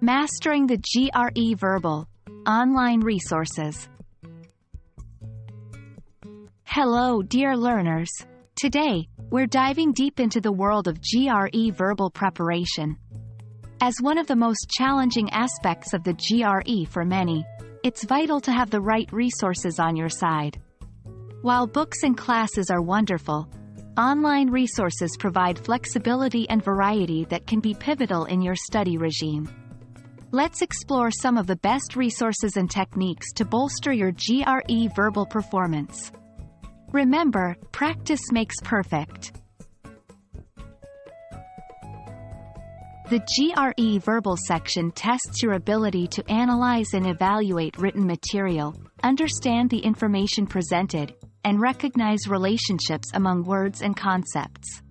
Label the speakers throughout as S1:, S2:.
S1: Mastering the GRE Verbal. Online resources. Hello, dear learners. Today, we're diving deep into the world of GRE Verbal preparation. As one of the most challenging aspects of the GRE for many, it's vital to have the right resources on your side. While books and classes are wonderful, online resources provide flexibility and variety that can be pivotal in your study regime. Let's explore some of the best resources and techniques to bolster your GRE verbal performance. Remember, practice makes perfect. The GRE Verbal section tests your ability to analyze and evaluate written material, understand the information presented, and recognize relationships among words and concepts.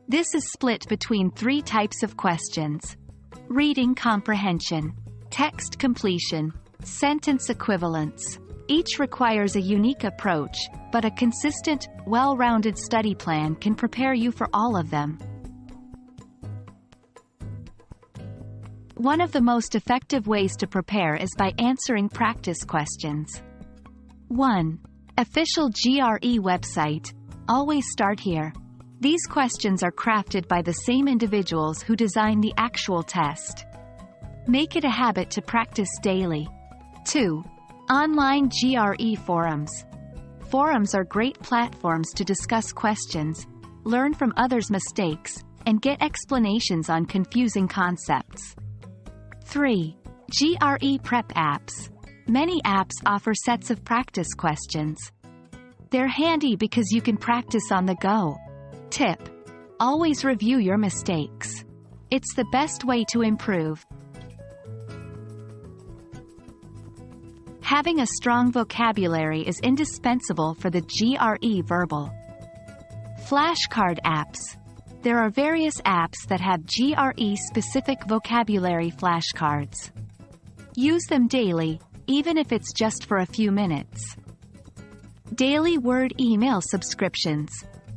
S1: This is split between 3 types of questions: reading comprehension, text completion, sentence equivalence. Each requires a unique approach, but a consistent, well-rounded study plan can prepare you for all of them. One of the most effective ways to prepare is by answering practice questions. 1. Official GRE website. Always start here. These questions are crafted by the same individuals who design the actual test. Make it a habit to practice daily. 2. Online GRE forums. Forums are great platforms to discuss questions, learn from others' mistakes, and get explanations on confusing concepts. 3. GRE prep apps. Many apps offer sets of practice questions. They're handy because you can practice on the go. Tip: always review your mistakes. It's the best way to improve. Having a strong vocabulary is indispensable for the GRE Verbal. Flashcard apps. There are various apps that have GRE-specific vocabulary flashcards. Use them daily, even if it's just for a few minutes. Daily Word email subscriptions.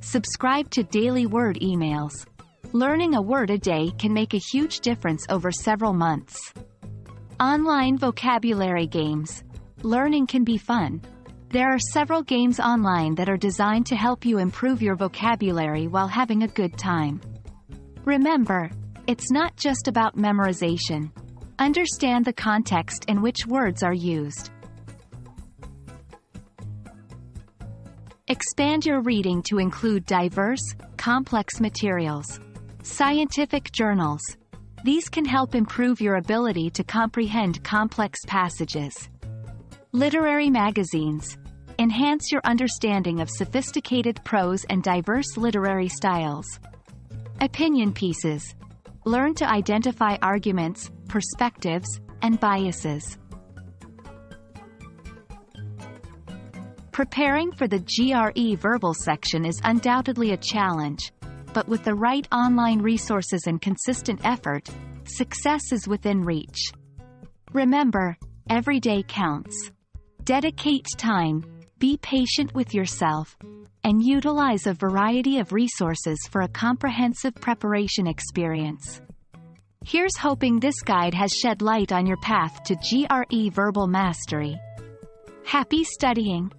S1: Subscribe to daily Word emails. Learning a word a day can make a huge difference over several months. Online vocabulary games. Learning can be fun. There are several games online that are designed to help you improve your vocabulary while having a good time. Remember, it's not just about memorization. Understand the context in which words are used. Expand your reading to include diverse, complex materials. Scientific journals. These can help improve your ability to comprehend complex passages. Literary magazines. Enhance your understanding of sophisticated prose and diverse literary styles. Opinion pieces. Learn to identify arguments, perspectives, and biases. Preparing for the GRE Verbal section is undoubtedly a challenge, but with the right online resources and consistent effort, success is within reach. Remember, every day counts. Dedicate time, be patient with yourself, and utilize a variety of resources for a comprehensive preparation experience. Here's hoping this guide has shed light on your path to GRE Verbal mastery. Happy studying!